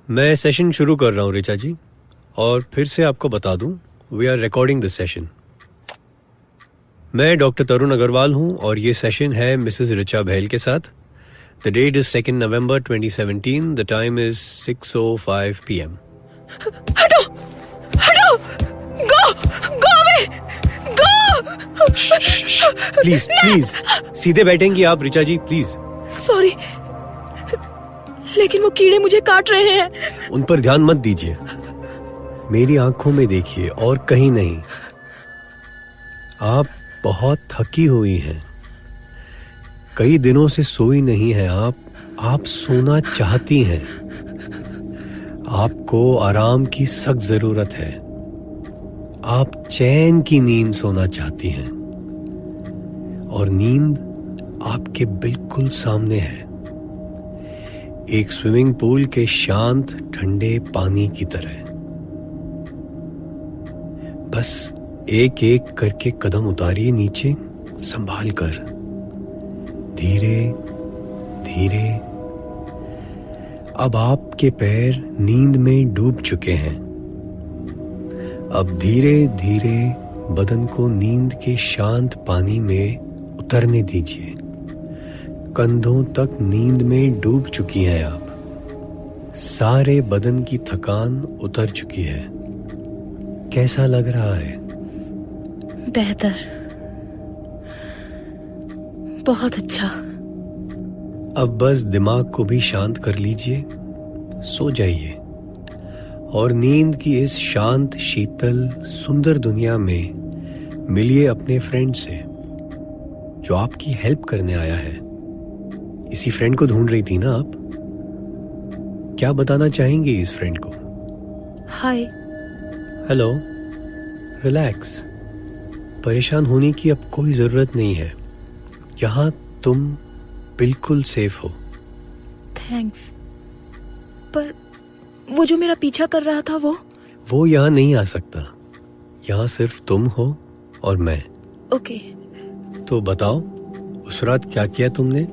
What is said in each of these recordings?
मैं सेशन शुरू कर रहा हूँ ऋचा जी, और फिर से आपको बता दूं, we are recording this session. मैं डॉक्टर तरुण अग्रवाल हूँ और ये सेशन है मिसेस ऋचा बहल के साथ। The date is 2 November 2017। The time is 6:05 PM। हटो हटो, go away, go. Please please सीधे बैठेंगी आप ऋचा जी, प्लीज। सॉरी, लेकिन वो कीड़े मुझे काट रहे हैं। उन पर ध्यान मत दीजिए, मेरी आंखों में देखिए और कहीं नहीं। आप बहुत थकी हुई हैं, कई दिनों से सोई नहीं हैं आप सोना चाहती हैं। आपको आराम की सख्त जरूरत है। आप चैन की नींद सोना चाहती हैं और नींद आपके बिल्कुल सामने है, एक स्विमिंग पूल के शांत ठंडे पानी की तरह। बस एक एक करके कदम उतारिए नीचे, संभाल कर, धीरे धीरे। अब आपके पैर नींद में डूब चुके हैं। अब धीरे धीरे बदन को नींद के शांत पानी में उतरने दीजिए। कंधों तक नींद में डूब चुकी हैं आप। सारे बदन की थकान उतर चुकी है। कैसा लग रहा है? बेहतर, बहुत अच्छा। अब बस दिमाग को भी शांत कर लीजिए, सो जाइए और नींद की इस शांत शीतल सुंदर दुनिया में मिलिए अपने फ्रेंड से जो आपकी हेल्प करने आया है। इसी फ्रेंड को ढूंढ रही थी ना आप? क्या बताना चाहेंगे इस फ्रेंड को? हाय। हेलो। रिलैक्स, परेशान होने की अब कोई जरूरत नहीं है। यहां तुम बिल्कुल सेफ हो। थैंक्स। पर वो जो मेरा पीछा कर रहा था वो यहां नहीं आ सकता। यहां सिर्फ तुम हो और मैं। ओके। तो बताओ, उस रात क्या किया तुमने?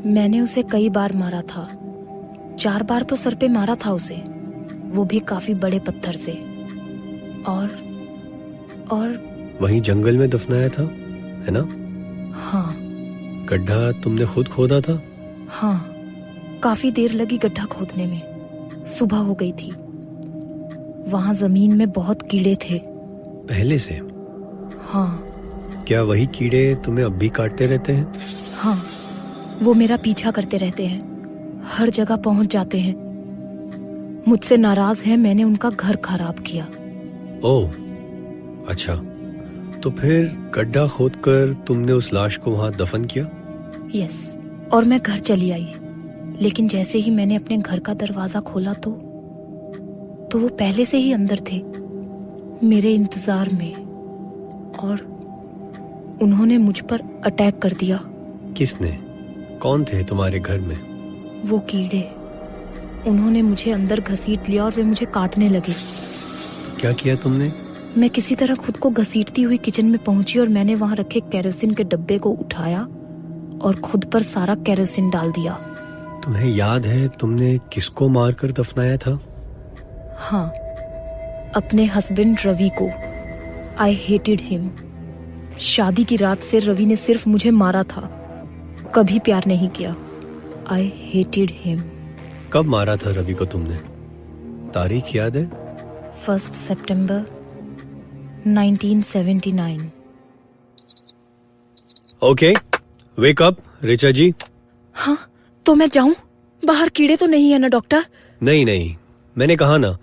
मैंने उसे कई बार मारा था। 4 बार तो सर पे मारा था उसे, वो भी काफी बड़े पत्थर से। और वहीं जंगल में दफनाया था, है ना? हाँ। गड्ढा तुमने खुद खोदा था? हाँ, काफी देर लगी गड्ढा खोदने में। सुबह हो गई थी। वहां जमीन में बहुत कीड़े थे। पहले से? हाँ। क्या वही कीड़े तुम्हें अब भी काटते रहते हैं? हाँ, वो मेरा पीछा करते रहते हैं, हर जगह पहुंच जाते हैं। मुझसे नाराज हैं, मैंने उनका घर खराब किया। ओह, अच्छा। तो फिर गड्ढा खोदकर तुमने उस लाश को वहां दफन किया? यस, और मैं घर चली आई। लेकिन जैसे ही मैंने अपने घर का दरवाजा खोला तो वो पहले से ही अंदर थे, मेरे इंतजार में, और उन्होंने मुझ पर अटैक कर दिया। किसने? कौन थे तुम्हारे घर में? वो कीड़े। उन्होंने मुझे अंदर घसीट लिया और वे मुझे काटने लगे। तो क्या किया तुमने? मैं किसी तरह खुद को घसीटती हुई किचन में पहुंची और मैंने वहां रखे केरोसिन के डब्बे को उठाया और खुद पर सारा केरोसिन डाल दिया। तुम्हें याद है तुमने किसको मारकर दफनाया था? हाँ, अपने हस्बैंड रवि को। I hated him. शादी की रात से रवि ने सिर्फ मुझे मारा था, कभी प्यार नहीं किया। I hated him. कब मारा था रवि को तुमने? तारीख याद है? 1 सितंबर 1979। ओके, वेक अप ऋचा जी। हाँ, तो मैं जाऊं? बाहर कीड़े तो नहीं है ना डॉक्टर? नहीं, मैंने कहा ना,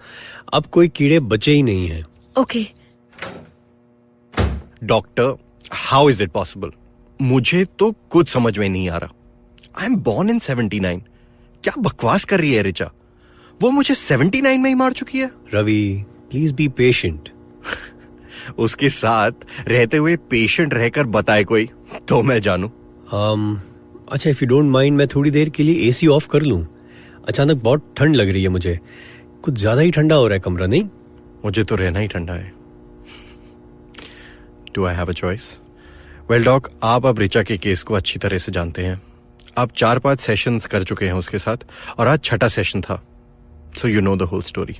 अब कोई कीड़े बचे ही नहीं हैं। Okay. Doctor, how is it possible? मुझे तो कुछ समझ में नहीं आ रहा। I am born in 79। क्या बकवास कर रही है ऋचा? वो मुझे 79 में ही मार चुकी है। Ravi, please be patient. उसके साथ रहते हुए पेशेंट रहकर बताए कोई तो मैं जानूं। अच्छा, इफ यू डोंट माइंड, मैं थोड़ी देर के लिए एसी ऑफ कर लूं? अचानक बहुत ठंड लग रही है मुझे, कुछ ज्यादा ही ठंडा हो रहा है कमरा, नहीं? मुझे तो रहना ही ठंडा है। Do I have a choice? Well doc, आप अब ऋचा के केस को अच्छी तरह से जानते हैं। आप 4-5 सेशंस कर चुके हैं उसके साथ और आज 6ठा सेशन था। So you know the whole story.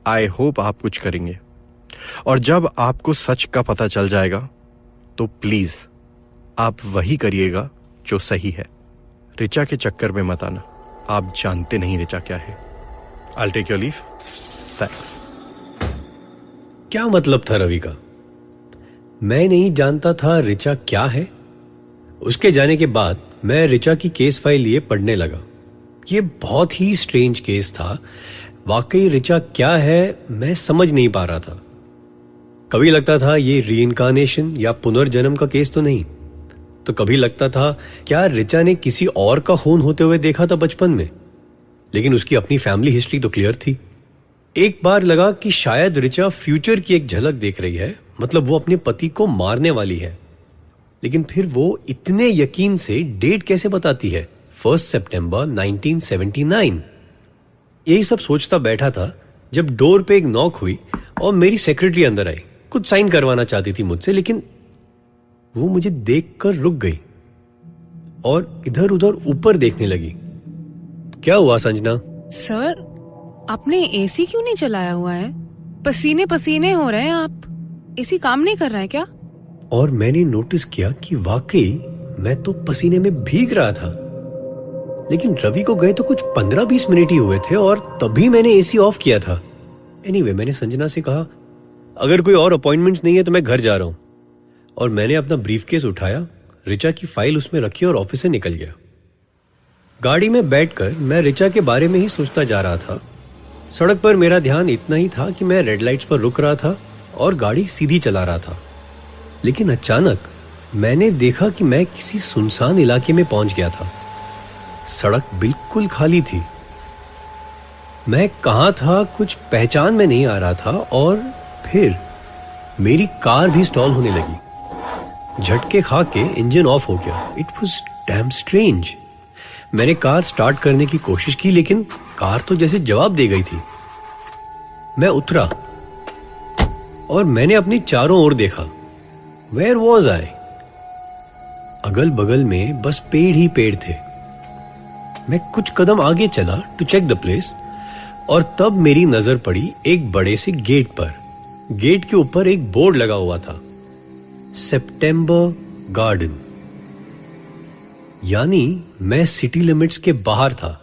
I hope आप कुछ करेंगे, और जब आपको सच का पता चल जाएगा तो प्लीज आप वही करिएगा जो सही है। ऋचा के चक्कर में मत आना, आप जानते नहीं ऋचा क्या है। I'll take your leave. Thanks. क्या मतलब था रवि का? मैं नहीं जानता था ऋचा क्या है। उसके जाने के बाद मैं ऋचा की केस फाइल लिए पढ़ने लगा। ये बहुत ही स्ट्रेंज केस था। वाकई ऋचा क्या है मैं समझ नहीं पा रहा था। कभी लगता था ये रीइंकार्नेशन या पुनर्जन्म का केस तो नहीं, तो कभी लगता था क्या ऋचा ने किसी और का खून होते हुए देखा था बचपन में, लेकिन उसकी अपनी फैमिली हिस्ट्री तो क्लियर थी। एक बार लगा कि शायद ऋचा फ्यूचर की एक झलक देख रही है, मतलब वो अपने पति को मारने वाली है। लेकिन फिर वो इतने यकीन से डेट कैसे बताती है, 1 सितंबर 1979। यही सब सोचता बैठा था जब डोर पे एक नॉक हुई और मेरी सेक्रेटरी अंदर आई। कुछ साइन करवाना चाहती थी मुझसे, लेकिन वो मुझे देखकर रुक गई और इधर उधर ऊपर देखने लगी। क्या हुआ संजना? सर, आपने एसी क्यों नहीं चलाया हुआ है? पसीने पसीने हो रहे हैं आप। एसी काम नहीं कर रहा है क्या? और मैंने नोटिस किया कि वाकई मैं तो पसीने में भीग रहा था, लेकिन रवि को गए तो कुछ 15-20 मिनट ही हुए थे और तभी मैंने एसी ऑफ किया था। एनीवे, मैंने संजना से कहा अगर कोई और अपॉइंटमेंट्स नहीं है तो मैं घर जा रहा हूं, और मैंने अपना ब्रीफकेस उठाया, ऋचा की फाइल उसमें रखी और ऑफिस से निकल गया। गाड़ी में बैठकर मैं ऋचा के बारे में ही सोचता जा रहा था। सड़क पर मेरा ध्यान इतना ही था कि मैं रेड लाइट्स पर रुक रहा था और गाड़ी सीधी चला रहा था। लेकिन अचानक मैंने देखा कि मैं किसी सुनसान इलाके में पहुंच गया था। सड़क बिल्कुल खाली थी। मैं कहां था कुछ पहचान में नहीं आ रहा था, और फिर मेरी कार भी स्टॉल होने लगी। झटके खा के इंजन ऑफ हो गया। It was damn strange. मैंने कार स्टार्ट करने की कोशिश की, लेकिन कार तो जैसे जवाब दे गई थी। मैं उतरा और मैंने अपनी चारों ओर देखा। Where was I? अगल बगल में बस पेड़ ही पेड़ थे। मैं कुछ कदम आगे चला टू चेक द प्लेस, और तब मेरी नजर पड़ी एक बड़े से गेट पर। गेट के ऊपर एक बोर्ड लगा हुआ था, सितंबर गार्डन। यानी मैं सिटी लिमिट्स के बाहर था।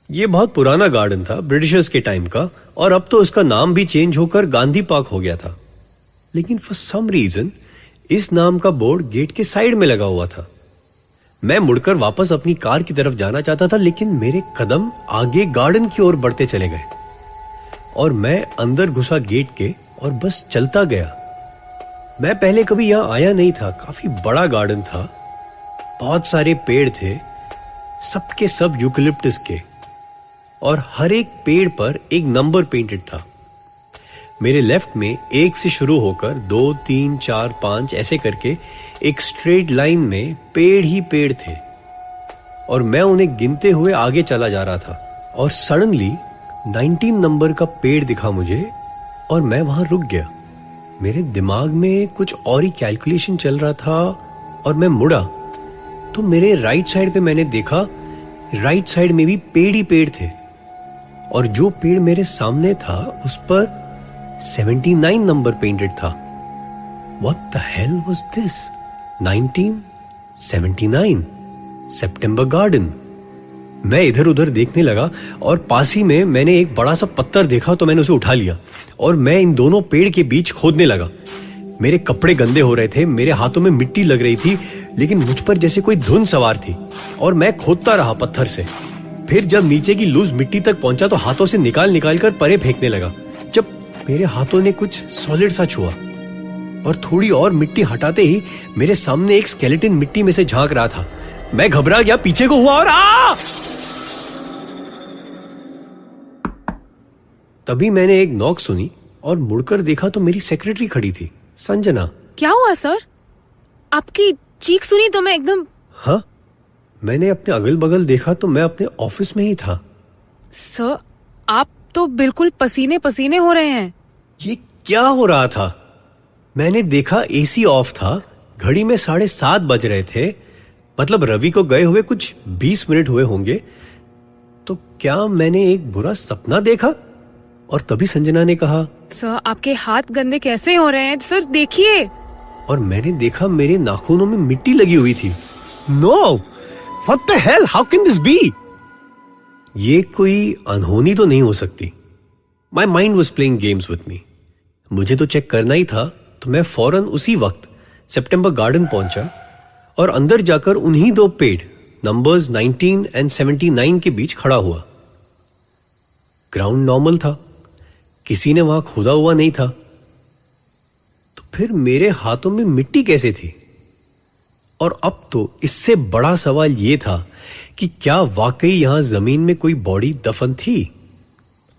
यह बहुत पुराना गार्डन था, ब्रिटिशर्स के टाइम का, और अब तो उसका नाम भी चेंज होकर गांधी पार्क हो गया था। लेकिन फॉर सम रीजन इस नाम का बोर्ड गेट के साइड में लगा हुआ था। मैं मुड़कर वापस अपनी कार की तरफ जाना चाहता था, लेकिन मेरे कदम आगे गार्डन की ओर बढ़ते चले गए और मैं अंदर घुसा गेट के और बस चलता गया। मैं पहले कभी यहां आया नहीं था। काफी बड़ा गार्डन था, बहुत सारे पेड़ थे, सबके सब यूकलिप्टस के, और हर एक पेड़ पर एक नंबर पेंटेड था। मेरे लेफ्ट में 1 से शुरू होकर 2, 3, 4, 5 ऐसे करके एक स्ट्रेट लाइन में पेड़ ही पेड़ थे, और मैं उन्हें गिनते हुए आगे चला जा रहा था। और सडनली 19 नंबर का पेड़ दिखा मुझे और मैं वहां रुक गया। मेरे दिमाग में कुछ और ही कैलकुलेशन चल रहा था, और मैं मुड़ा तो मेरे राइट साइड पे मैंने देखा, राइट साइड में भी पेड़ ही पेड़ थे, और जो पेड़ मेरे सामने था उस पर 79 नंबर पेंटेड था। What the hell was this? 1979 September garden. मैं इधर उधर देखने लगा और पास ही में मैंने एक बड़ा सा पत्थर देखा, तो मैंने उसे उठा लिया और मैं इन दोनों पेड़ के बीच खोदने लगा। मेरे कपड़े गंदे हो रहे थे, मेरे हाथों में मिट्टी लग रही थी, लेकिन मुझ पर जैसे कोई धुन सवार थी, और मैं खोदता रहा पत्थर से। फिर जब नीचे की लूज मिट्टी तक पहुंचा तो हाथों से निकाल कर परे फेंकने लगा। जब मेरे हाथों ने कुछ सॉलिड सा छुआ और थोड़ी और मिट्टी हटाते ही मेरे सामने एक स्केलेटन मिट्टी में से झांक रहा था। मैं घबरा गया, पीछे को हुआ और तभी मैंने एक नॉक सुनी और मुड़कर देखा तो मेरी सेक्रेटरी खड़ी थी, संजना। क्या हुआ सर? आपकी चीख सुनी तो मैं एकदम। हाँ, मैंने अपने अगल बगल देखा तो मैं अपने ऑफिस में ही था। सर, आप तो बिल्कुल पसीने पसीने हो रहे हैं। ये क्या हो रहा था? मैंने देखा एसी ऑफ था, घड़ी में 7:30 बज रहे थे, मतलब रवि को गए हुए कुछ 20 मिनट हुए होंगे। तो क्या मैंने एक बुरा सपना देखा? और तभी संजना ने कहा, सर आपके हाथ गंदे कैसे हो रहे हैं सर, देखिए। और मैंने देखा मेरे नाखूनों में मिट्टी लगी हुई थी। No, what the hell, how can this be? ये कोई अनहोनी तो नहीं हो सकती। My mind was playing games with me. मुझे तो चेक करना ही था, तो मैं फौरन उसी वक्त सेप्टेम्बर गार्डन पहुंचा और अंदर जाकर उन्हीं दो पेड़ नंबर्स 19 और 79 के बीच खड़ा हुआ। ग्राउंड नॉर्मल था, किसी ने वहां खोदा हुआ नहीं था। तो फिर मेरे हाथों में मिट्टी कैसे थी? और अब तो इससे बड़ा सवाल यह था कि क्या वाकई यहां जमीन में कोई बॉडी दफन थी?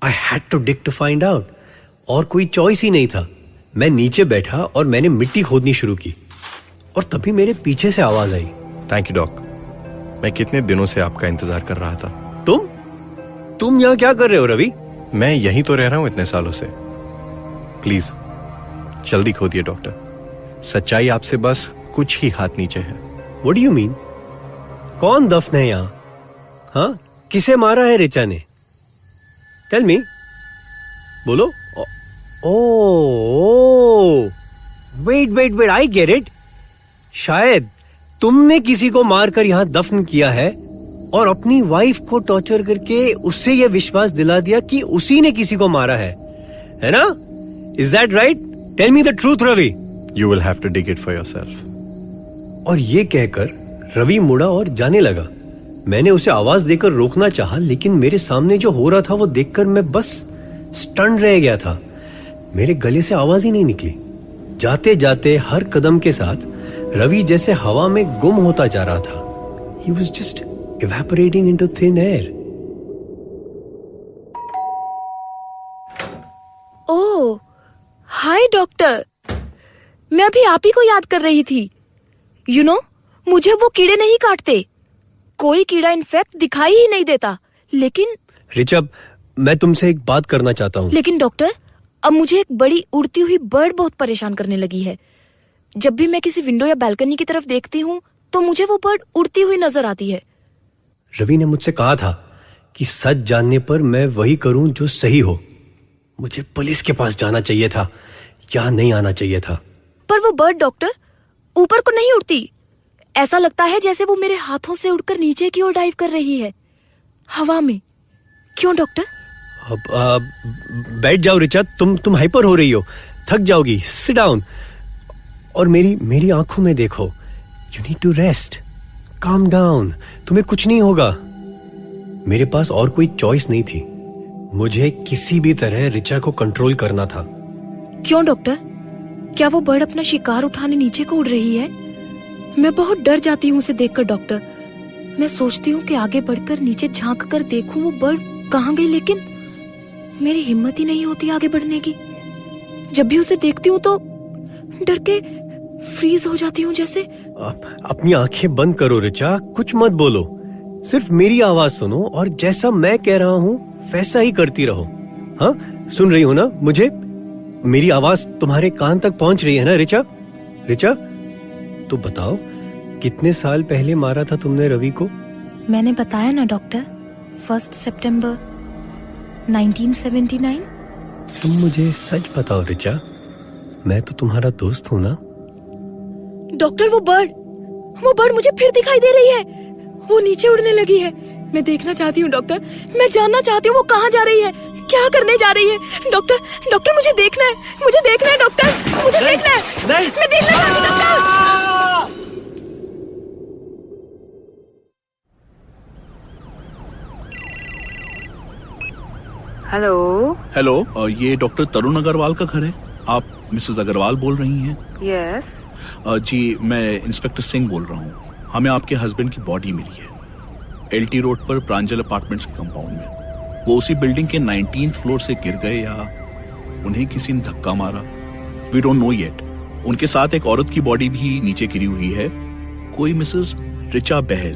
I had to dig to find out, और कोई चॉइस ही नहीं था। मैं नीचे बैठा और मैंने मिट्टी खोदनी शुरू की, और तभी मेरे पीछे से आवाज आई। थैंक यू डॉक, मैं कितने दिनों से आपका इंतजार कर रहा था। तुम यहां क्या कर रहे हो रवि? मैं यहीं तो रह रहा हूं इतने सालों से। प्लीज जल्दी खोदिए डॉक्टर, सच्चाई आपसे बस कुछ ही हाथ नीचे है। What do you mean? कौन दफन है यहां? हाँ, किसे मारा है रिचा ने? टेल मी, बोलो। ओ, वेट, आई गेट इट। शायद तुमने किसी को मारकर यहां दफन किया है और अपनी वाइफ को टॉर्चर करके उससे यह विश्वास दिला दिया कि उसी ने किसी को मारा है ना? Is that right? Tell me the truth Ravi. You will have to dig it for yourself. और ये कहकर रवि मुड़ा और जाने लगा। मैंने उसे आवाज देकर रोकना चाहा, लेकिन मेरे सामने जो हो रहा था वो देखकर मैं बस स्टन रह गया था। मेरे गले से आवाज ही नहीं निकली। जाते जाते हर कदम के साथ रवि जैसे हवा में गुम होता जा रहा था। He was just evaporating into thin air. Oh, hi doctor. मैं अभी आप ही को याद कर रही थी। यू नो, मुझे वो कीड़े नहीं काटते। कोई कीड़ा इनफैक्ट दिखाई ही नहीं देता। लेकिन रिचा, मैं तुमसे एक बात करना चाहता हूँ। लेकिन डॉक्टर, अब मुझे एक बड़ी उड़ती हुई बर्ड बहुत परेशान करने लगी है। जब भी मैं किसी विंडो या बालकनी की तरफ देखती हूँ तो मुझे वो बर्ड उड़ती हुई नजर आती है। रवि ने मुझसे कहा था कि सच जानने पर मैं वही करूं जो सही हो। मुझे पुलिस के पास जाना चाहिए था या नहीं आना चाहिए था। पर वो बर्ड डॉक्टर ऊपर को नहीं उड़ती। ऐसा लगता है जैसे वो मेरे हाथों से उड़कर नीचे की ओर डाइव कर रही है, हवा में। क्यों डॉक्टर? अब बैठ जाओ रिचा, तुम हाइपर हो रही हो, थक जाओगी। सिट डाउन और मेरी आंखों में देखो। You need to rest, calm down, तुम्हें कुछ नहीं होगा। मेरे पास और कोई चॉइस नहीं थी। मुझे किसी भी तरह रिचा को कंट्रोल करना था। क्यों डॉक्टर? क्या वो बर्ड अपना शिकार उठाने नीचे को उड़ रही है? मैं बहुत डर जाती हूँ उसे देखकर डॉक्टर। मैं सोचती हूँ कि आगे बढ़कर नीचे झांक कर देखूं वो बर्ड कहाँ गई, लेकिन मेरी हिम्मत ही नहीं होती आगे बढ़ने की। जब भी उसे देखती हूँ तो डर के फ्रीज हो जाती हूँ जैसे। अपनी आंखें बंद करो रिचा, कुछ मत बोलो, सिर्फ मेरी आवाज सुनो और जैसा मैं कह रहा हूँ वैसा ही करती रहो। हाँ, सुन रही हो ना मुझे? मेरी आवाज तुम्हारे कान तक पहुंच रही है ना रिचा? रिचा, तो बताओ, कितने साल पहले मारा था तुमने रवि को? मैंने बताया ना डॉक्टर, 1 सितंबर 1979। तुम मुझे सच बताओ रिचा, मैं तो तुम्हारा दोस्त हूँ ना? डॉक्टर, वो बर्ड मुझे फिर दिखाई दे रही है। वो नीचे उड़ने लगी है। मैं देखना चाहती हूँ डॉक्टर, मैं जानना चाहती हूँ वो कहाँ जा रही है, क्या करने जा रही है। डॉक्टर मुझे देखना है डॉक्टर, मुझे देखना है। मैं देखना चाहती हूँ डॉक्टर। हेलो, ये डॉक्टर तरुण अग्रवाल का घर है? आप मिसेस अग्रवाल बोल रही हैं? यस। जी, मैं इंस्पेक्टर सिंह बोल रहा हूँ। हमें आपके हस्बैंड की बॉडी मिली है एलटी रोड पर प्रांजल अपार्टमेंट्स के कंपाउंड में। वो उसी बिल्डिंग के 19th फ्लोर से गिर गए या उन्हें किसी ने धक्का मारा, वी डोंट नो येट। उनके साथ एक औरत की बॉडी भी नीचे गिरी हुई है, कोई मिसेस रिचा बहल।